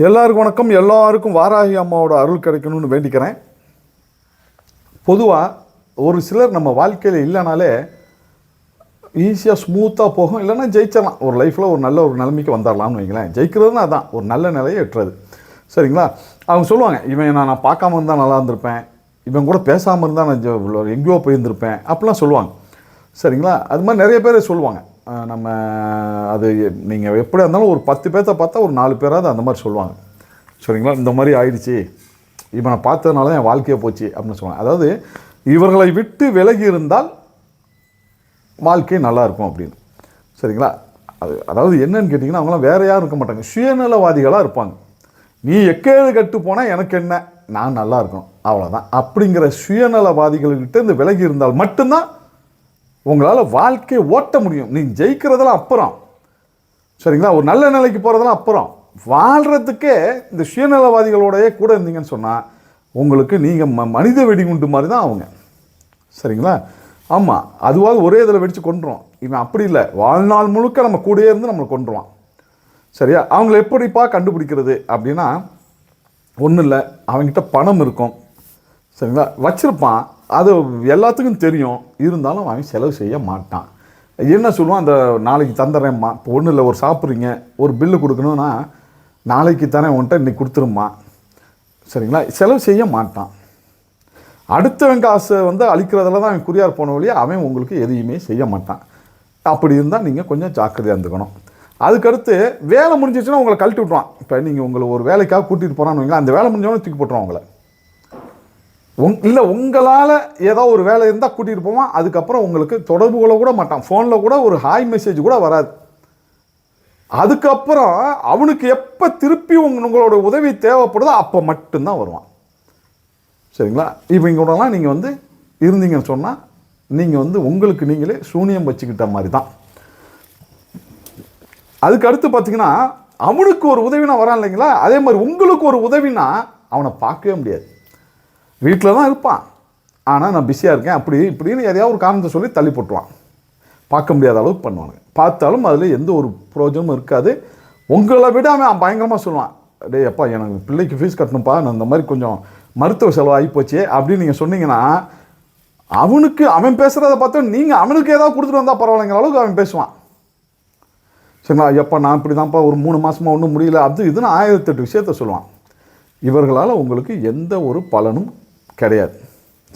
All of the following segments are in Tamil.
எல்லாருக்கும் வணக்கம். எல்லாருக்கும் வாராகி அம்மாவோட அருள் கிடைக்கணும்னு வேண்டிக்கிறேன். பொதுவாக ஒரு சிலர் நம்ம வாழ்க்கையில் இல்லைனாலே ஈஸியாக ஸ்மூத்தாக போகும், இல்லைன்னா ஜெயிச்சிடலாம். ஒரு லைஃப்பில் ஒரு நல்ல ஒரு நிலைமைக்கு வந்துடலாம்னு வைங்களேன். ஜெயிக்கிறதுனா அதான் ஒரு நல்ல நிலையை எட்டுறது. சரிங்களா? அவங்க சொல்லுவாங்க, இவன் நான் பார்க்காம இருந்தால் நல்லா இருந்திருப்பேன், இவன் கூட பேசாமல் இருந்தால் நான் எங்கேயோ போயிருந்திருப்பேன் அப்படிலாம் சொல்லுவாங்க. சரிங்களா? அது மாதிரி நிறைய பேர் சொல்லுவாங்க. நம்ம அது நீங்கள் எப்படியா இருந்தாலும் ஒரு 10 பேர்த்த பார்த்தா ஒரு 4 பேராவது அந்த மாதிரி சொல்லுவாங்க. சரிங்களா? இந்த மாதிரி ஆயிடுச்சு, இவனை பார்த்ததுனால தான் என் வாழ்க்கையே போச்சு அப்படின்னு சொல்லுவாங்க. அதாவது இவர்களை விட்டு விலகி இருந்தால் வாழ்க்கை நல்லாயிருக்கும் அப்படின்னு. சரிங்களா? அதாவது என்னன்னு கேட்டிங்கன்னா, அவங்களாம் வேறு யாரும் இருக்க மாட்டாங்க, சுயநலவாதிகளாக இருப்பாங்க. நீ எக்கேது கட்டு போனால் எனக்கு என்ன, நான் நல்லா இருக்கணும், அவ்வளோதான் அப்படிங்கிற சுயநலவாதிகள்கிட்ட இந்த விலகி இருந்தால் மட்டும்தான் உங்களால் வாழ்க்கையை ஓட்ட முடியும். நீங்கள் ஜெயிக்கிறதெல்லாம் அப்புறம், சரிங்களா, ஒரு நல்ல நிலைக்கு போகிறதெல்லாம் அப்புறம், வாழ்கிறதுக்கே இந்த சுயநலவாதிகளோடையே கூட இருந்தீங்கன்னு சொன்னால் உங்களுக்கு நீங்கள் மனித வெடிகுண்டு மாதிரி தான் அவங்க. சரிங்களா? ஆமாம், அதுவாக ஒரே இதில் வெடித்து கொண்டுருவோம். இவன் அப்படி இல்லை, வாழ்நாள் முழுக்க நம்ம கூடயே இருந்து நம்மளை கொண்டுருவான். சரியா? அவங்கள எப்படிப்பா கண்டுபிடிக்கிறது அப்படின்னா, ஒன்றும் இல்லை, அவங்ககிட்ட பணம் இருக்கும். சரிங்களா? வச்சுருப்பான், அது எல்லாத்துக்கும் தெரியும், இருந்தாலும் அவன் செலவு செய்ய மாட்டான். என்ன சொல்லுவான், அந்த நாளைக்கு தந்துடுறேம்மா. இப்போ ஒன்றும் இல்லை, ஒரு சாப்பிட்றீங்க, ஒரு பில்லு கொடுக்கணுன்னா நாளைக்கு தானே உன்ட்ட இன்றைக்கி கொடுத்துருமா. சரிங்களா? செலவு செய்ய மாட்டான். அடுத்தவன் காசை அழிக்கிறதுல தான் அவன் குறியார் போன வழியாக அவன் உங்களுக்கு எதையுமே செய்ய மாட்டான். அப்படி இருந்தால் நீங்கள் கொஞ்சம் ஜாக்கிரதையாக இருந்துக்கணும். அதுக்கடுத்து வேலை முடிஞ்சிச்சுன்னா உங்களை கழட்டி விட்ருவான். இப்போ நீங்கள் உங்களை ஒரு வேலைக்காக கூட்டிகிட்டு போகிறான்னு வைங்களா, அந்த வேலை முடிஞ்சவொடனே தூக்கி போட்டுருவான் உங்களை. இல்லை, உங்களால் ஏதோ ஒரு வேலை இருந்தால் கூட்டிகிட்டு போவான். அதுக்கப்புறம் உங்களுக்கு தொடர்பு கொள்ள கூட மாட்டான். ஃபோனில் கூட ஒரு ஹாய் மெசேஜ் கூட வராது. அதுக்கப்புறம் அவனுக்கு எப்போ திருப்பி உங்களோட உதவி தேவைப்படுதோ அப்போ மட்டும்தான் வருவான். சரிங்களா? இப்போ இங்கூடலாம் நீங்கள் இருந்தீங்கன்னு சொன்னால் நீங்கள் உங்களுக்கு நீங்களே சூனியம் வச்சுக்கிட்ட மாதிரி தான். அதுக்கு அடுத்து பார்த்தீங்கன்னா, அவனுக்கு ஒரு உதவினா வரான் இல்லைங்களா, அதே மாதிரி உங்களுக்கு ஒரு உதவினா அவனை பார்க்கவே முடியாது. வீட்டில் தான் இருப்பான், ஆனால் நான் பிஸியாக இருக்கேன் அப்படி இப்படின்னு எதையாவது ஒரு காரணத்தை சொல்லி தள்ளி போட்டுருவான். பார்க்க முடியாத அளவுக்கு பண்ணுவானுங்க. பார்த்தாலும் அதில் எந்த ஒரு பிரயோஜனமும் இருக்காது. உங்களை விட அவன் பயங்கரமாக சொல்லுவான், டே அப்பா எனக்கு பிள்ளைக்கு ஃபீஸ் கட்டணும்ப்பா, நான் இந்த மாதிரி கொஞ்சம் மருத்துவ செலவு ஆகிப்போச்சு அப்படின்னு நீங்கள் சொன்னீங்கன்னா, அவனுக்கு அவன் பேசுகிறத பார்த்தா நீங்கள் அவனுக்கு ஏதாவது கொடுத்துட்டு வந்தால் பரவாயில்லைங்கிற அளவுக்கு அவன் பேசுவான். சரிங்களா? எப்போ நான் இப்படி தான்ப்பா ஒரு 3 மாதமாக ஒன்றும் முடியல, அது இதுன்னு 1008 விஷயத்த சொல்லுவான். இவர்களால் உங்களுக்கு எந்த ஒரு பலனும் கிடையாது.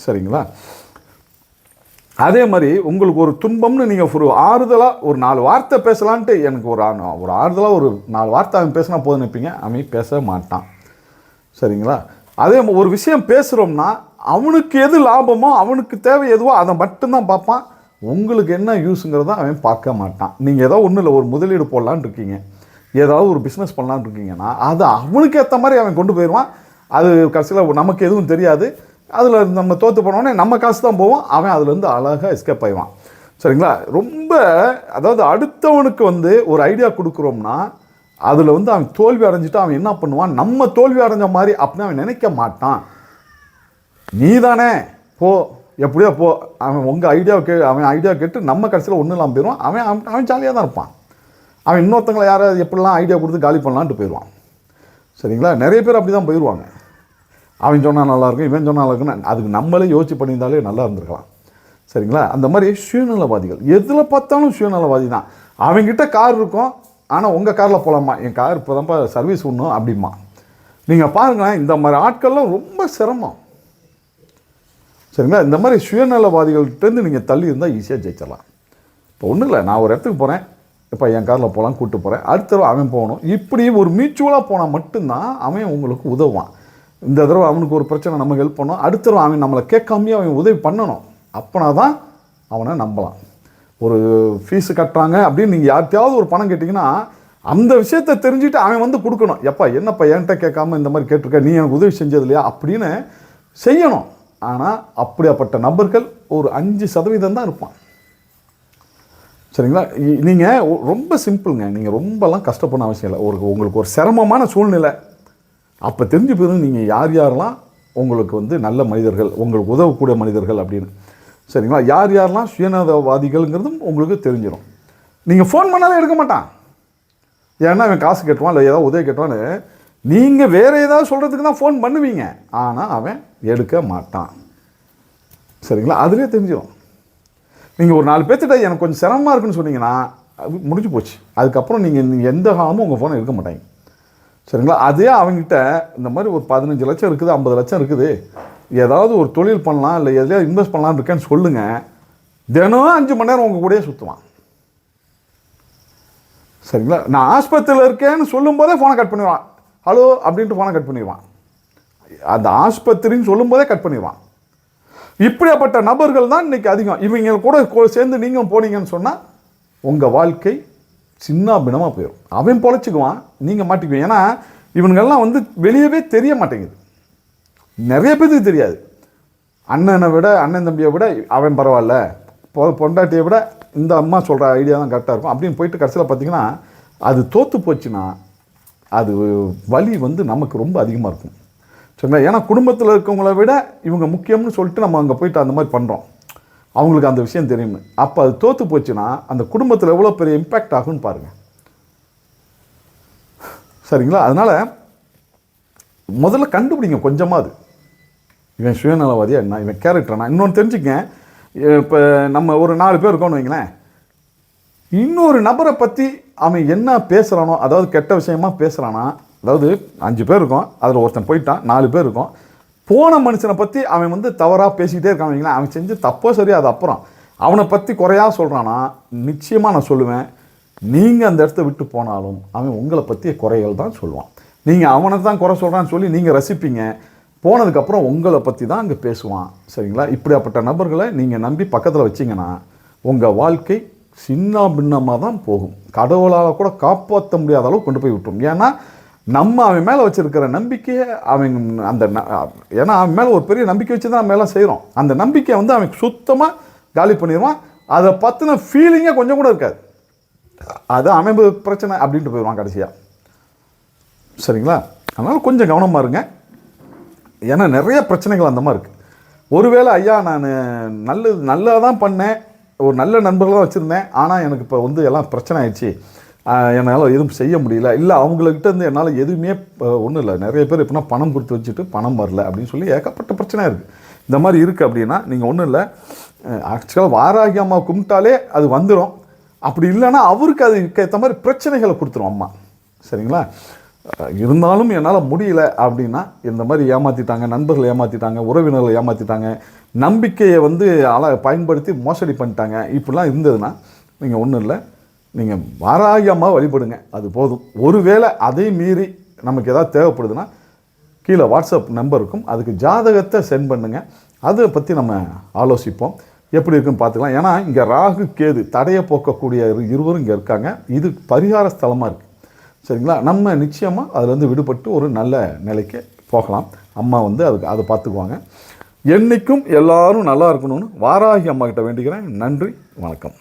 சரிங்களா? அதே மாதிரி உங்களுக்கு ஒரு துன்பம்னு நீங்கள் ஒரு ஆறுதலாக ஒரு 4 வார்த்தை பேசலான்ட்டு எனக்கு ஒரு ஆறுதலாக ஒரு 4 வார்த்தை அவன் பேசினா போதும் நினைப்பீங்க, அவன் பேச மாட்டான். சரிங்களா? அதே ஒரு விஷயம் பேசுகிறோம்னா அவனுக்கு எது லாபமோ அவனுக்கு தேவை எதுவோ அதை மட்டும்தான் பார்ப்பான். உங்களுக்கு என்ன யூஸுங்கிறத அவன் பார்க்க மாட்டான். நீங்கள் ஏதோ ஒன்றும் இல்லை, ஒரு முதலீடு போடலான்னு இருக்கீங்க, ஏதாவது ஒரு பிஸ்னஸ் பண்ணலான்னு இருக்கீங்கன்னா அது அவனுக்கு ஏற்ற மாதிரி அவன் கொண்டு போயிடுவான். அது கடைசியில் நமக்கு எதுவும் தெரியாது. அதில் நம்ம தோற்று போனோடனே நம்ம காசு தான் போவோம், அவன் அதுலேருந்து அழகாக எஸ்கேப் ஆயிடுவான். சரிங்களா? ரொம்ப அதாவது அடுத்தவனுக்கு ஒரு ஐடியா கொடுக்குறோம்னா அதில் அவன் தோல்வி அடைஞ்சிட்டு அவன் என்ன பண்ணுவான், நம்ம தோல்வி அடைஞ்ச மாதிரி அப்படின்னு அவன் நினைக்க மாட்டான். நீ தானே போ, எப்படியோ போ, அவன் உங்கள் அவன் ஐடியா கேட்டு நம்ம கடைசியில் ஒன்றும் இல்லாமல் போயிடுவான். அவன் ஜாலியாக தான் இருப்பான். அவன் இன்னொருத்தங்களை யாராவது எப்படிலாம் ஐடியா கொடுத்து காலி பண்ணலான்ட்டு போயிடுவான். சரிங்களா? நிறைய பேர் அப்படி தான் போயிடுவாங்க. அவன் சொன்னால் நல்லாயிருக்கும், இவன் சொன்னால் நல்லா இருக்குன்னு அதுக்கு நம்மளே யோசிச்சு பண்ணியிருந்தாலே நல்லா இருந்திருக்கலாம். சரிங்களா? அந்த மாதிரி சுயநலவாதிகள் எதில் பார்த்தாலும் சுயநலவாதி தான். அவங்ககிட்ட கார் இருக்கும், ஆனால் உங்கள் காரில் போகலாமா, என் கார் இப்போ தான்ப்பா சர்வீஸ் ஒன்றும் அப்படிமா. நீங்கள் பாருங்களேன், இந்த மாதிரி ஆட்கள்லாம் ரொம்ப சிரமம். சரிங்களா? இந்த மாதிரி சுயநலவாதிகள்கிட்டேருந்து நீங்கள் தள்ளி இருந்தால் ஈஸியாக ஜெயிச்சிடலாம். இப்போ ஒன்றும் இல்லை, நான் ஒரு இடத்துக்கு போகிறேன், இப்போ என் காரில் போகலாம் கூப்பிட்டு போகிறேன், அடுத்த தடவை அவன் போகணும், இப்படி ஒரு மியூச்சுவலாக போனால் மட்டும்தான் அவன் உங்களுக்கு உதவுவான். இந்த தடவை அவனுக்கு ஒரு பிரச்சனை நம்ம ஹெல்ப் பண்ணோம், அடுத்த தடவை அவன் நம்மளை கேட்காமையே அவன் உதவி பண்ணணும். அப்போனா தான் அவனை நம்பலாம். ஒரு ஃபீஸு கட்டுறாங்க அப்படின்னு நீங்கள் யார்கிட்டையாவது ஒரு பணம் கேட்டிங்கன்னா அந்த விஷயத்தை தெரிஞ்சுட்டு அவன் கொடுக்கணும். எப்பா என்னப்பா என்கிட்ட கேட்காம இந்த மாதிரி கேட்டிருக்க, நீ எனக்கு உதவி செஞ்சது இல்லையா அப்படின்னு செய்யணும். ஆனால் அப்படியாப்பட்ட நபர்கள் ஒரு 5% தான் இருப்பான். சரிங்களா? நீங்கள் ரொம்ப சிம்பிளுங்க, நீங்கள் ரொம்பலாம் கஷ்டப்பட அவசியம் இல்லை. உங்களுக்கு ஒரு சிரமமான சூழ்நிலை அப்போ தெரிஞ்சு போயிடும் நீங்கள் யார் யாரெல்லாம் உங்களுக்கு நல்ல மனிதர்கள், உங்களுக்கு உதவக்கூடிய மனிதர்கள் அப்படின்னு. சரிங்களா? யார் யாரெல்லாம் சுயநலவாதிகள்ங்கிறதும் உங்களுக்கு தெரிஞ்சிடும். நீங்கள் ஃபோன் பண்ணாலே எடுக்க மாட்டான். ஏன்னா அவன் காசு கேட்டுவான், இல்லை ஏதாவது உதவி கேட்டுவான்னு நீங்கள் வேறு ஏதாவது சொல்கிறதுக்கு தான் ஃபோன் பண்ணுவீங்க, ஆனால் அவன் எடுக்க மாட்டான். சரிங்களா? அதுலேயே தெரிஞ்சிடும். நீங்கள் ஒரு 4 பேர்த்திட்ட எனக்கு கொஞ்சம் சிரமமாக இருக்குன்னு சொன்னீங்கன்னா அது முடிஞ்சு போச்சு. அதுக்கப்புறம் நீங்கள் எந்த காலமும் உங்கள் ஃபோனை எடுக்க மாட்டாங்க. சரிங்களா? அதே அவங்ககிட்ட இந்த மாதிரி ஒரு 15 லட்சம் இருக்குது, 50 லட்சம் இருக்குது, ஏதாவது ஒரு தொழில் பண்ணலாம், இல்லை எதையாவது இன்வெஸ்ட் பண்ணலான்னு இருக்கேன்னு சொல்லுங்கள், தினம் 5 மணி நேரம் உங்கள் கூடயே சுற்றுவான். சரிங்களா? நான் ஆஸ்பத்திரியில் இருக்கேன்னு சொல்லும்போதே ஃபோனை கட் பண்ணிடுவான். ஹலோ அப்படின்ட்டு ஃபோனை கட் பண்ணிடுவான். அந்த ஆஸ்பத்திரின்னு சொல்லும்போதே கட் பண்ணிடுவான். இப்படியாப்பட்ட நபர்கள் தான் இன்றைக்கி அதிகம். இவங்க கூட சேர்ந்து நீங்கள் போனீங்கன்னு சொன்னால் உங்கள் வாழ்க்கை சின்ன பின்னமாக போயிடும். அவன் பொழைச்சிக்குவான், நீங்கள் மாட்டிக்குவீங்க. ஏன்னா இவனுங்கெல்லாம் வந்து வெளியவே தெரிய மாட்டேங்குது. நிறைய பேருக்கு தெரியாது. அண்ணனை விட, அண்ணன் தம்பியை விட அவன் பரவாயில்ல, பொண்டாட்டியை விட இந்த அம்மா சொல்கிற ஐடியா தான் கரெக்டாக இருக்கும் அப்படின்னு போயிட்டு கடைசியில் பார்த்திங்கன்னா அது தோற்று போச்சுன்னா அது வலி வந்து நமக்கு ரொம்ப அதிகமாக இருக்கும். சரிங்களா? ஏன்னா குடும்பத்தில் இருக்கவங்கள விட இவங்க முக்கியம்னு சொல்லிட்டு நம்ம அங்கே போயிட்டு அந்த மாதிரி பண்ணுறோம். அவங்களுக்கு அந்த விஷயம் தெரியுமே. அப்போ அது தோற்று போச்சுன்னா அந்த குடும்பத்தில் எவ்வளோ பெரிய இம்பேக்ட் ஆகும்னு பாருங்கள். சரிங்களா? அதனால் முதல்ல கண்டுபிடிங்க கொஞ்சமாவது, இவன் சுயநலவாதியாக என்ன, இவன் கேரக்டர்னா. இன்னொன்று தெரிஞ்சுக்கங்க, இப்போ நம்ம ஒரு 4 பேர் இருக்கோன்னு வைங்களேன், இன்னொரு நபரை பற்றி அவன் என்ன பேசுகிறானோ, அதாவது கெட்ட விஷயமா பேசுகிறானா, அதாவது 5 பேர் இருக்கோம், அதில் ஒருத்தன் போயிட்டான், 4 பேர் இருக்கோம், போன மனுஷனை பற்றி அவன் வந்து தவறாக பேசிக்கிட்டே இருக்கான் வைங்களேன், அவன் செஞ்சு தப்போ சரி, அது அப்புறம் அவனை பற்றி குறையாக சொல்கிறானா, நிச்சயமாக நான் சொல்லுவேன், நீங்கள் அந்த இடத்த விட்டு போனாலும் அவன் உங்களை பற்றிய குறைகள் தான் சொல்லுவான். நீங்கள் அவனை தான் குறை சொல்கிறான்னு சொல்லி நீங்கள் ரசிப்பீங்க, போனதுக்கப்புறம் உங்களை பற்றி தான் அங்கே பேசுவான். சரிங்களா? இப்படியாப்பட்ட நபர்களை நீங்கள் நம்பி பக்கத்தில் வச்சிங்கன்னா உங்கள் வாழ்க்கை சின்ன பின்னமாக தான் போகும். கடவுளால் கூட காப்பாற்ற முடியாத அளவுக்கு கொண்டு போய் விட்டுரும். ஏன்னா நம்ம அவன் மேலே வச்சுருக்கிற நம்பிக்கையை அவன் அந்த ஏன்னா அவன் மேலே ஒரு பெரிய நம்பிக்கை வச்சு தான் மேலே செய்கிறோம். அந்த நம்பிக்கையை வந்து அவன் சுத்தமாக காலி பண்ணிடுவான். அதை பற்றின ஃபீலிங்கே கொஞ்சம் கூட இருக்காது. அது அமைப்பு பிரச்சனை அப்படின்ட்டு போயிடுவான் கடைசியாக. சரிங்களா? அதனால் கொஞ்சம் கவனமாக இருங்க. ஏன்னா நிறைய பிரச்சனைகள் அந்த மாதிரி இருக்குது. ஒருவேளை ஐயா நான் நல்லா தான் பண்ணேன், ஒரு நல்ல நண்பர்களாக வச்சுருந்தேன், ஆனால் எனக்கு இப்போ வந்து எல்லாம் பிரச்சனை ஆயிடுச்சு, என்னால் எதுவும் செய்ய முடியல, இல்லை அவங்கக்கிட்ட இருந்து என்னால் எதுவுமே ஒன்றும் இல்லை, நிறைய பேர் எப்படின்னா பணம் கொடுத்து வச்சுட்டு பணம் வரல அப்படின்னு சொல்லி ஏகப்பட்ட பிரச்சனை இருக்குது. இந்த மாதிரி இருக்குது அப்படின்னா நீங்கள் ஒன்றும் இல்லை, ஆக்சுவலாக வாராகி அம்மா கும்பிட்டாலே அது வந்துடும். அப்படி இல்லைன்னா அவருக்கு அதுக்கு ஏற்ற மாதிரி பிரச்சனைகளை கொடுத்துரும் அம்மா. சரிங்களா? இருந்தாலும் என்னால் முடியல அப்படின்னா இந்த மாதிரி ஏமாற்றிட்டாங்க, நண்பர்கள் ஏமாற்றிட்டாங்க, உறவினர்கள் ஏமாற்றிட்டாங்க, நம்பிக்கையை வந்து பயன்படுத்தி மோசடி பண்ணிட்டாங்க, இப்படிலாம் இருந்ததுன்னா நீங்கள் ஒன்றும் இல்லை, நீங்கள் வாராகி அம்மா வழிபடுங்க, அது போதும். ஒருவேளை அதை மீறி நமக்கு ஏதாவது தேவைப்படுதுன்னா கீழே வாட்ஸ்அப் நம்பர் இருக்கும், அதுக்கு ஜாதகத்தை சென்ட் பண்ணுங்கள், அதை பற்றி நம்ம ஆலோசிப்போம், எப்படி இருக்குன்னு பார்த்துக்கலாம். ஏன்னா இங்கே ராகு கேது தடையை போக்கக்கூடிய இருவரும் இங்கே இருக்காங்க. இது பரிகார ஸ்தலமாக இருக்குது. சரிங்களா? நம்ம நிச்சயமாக அதிலேருந்து விடுபட்டு ஒரு நல்ல நிலைக்கு போகலாம். அம்மா வந்து அதை பார்த்துக்குவாங்க. என்றைக்கும் எல்லோரும் நல்லா இருக்கணும்னு வாராகி அம்மா கிட்ட வேண்டிக்கிறேன். நன்றி, வணக்கம்.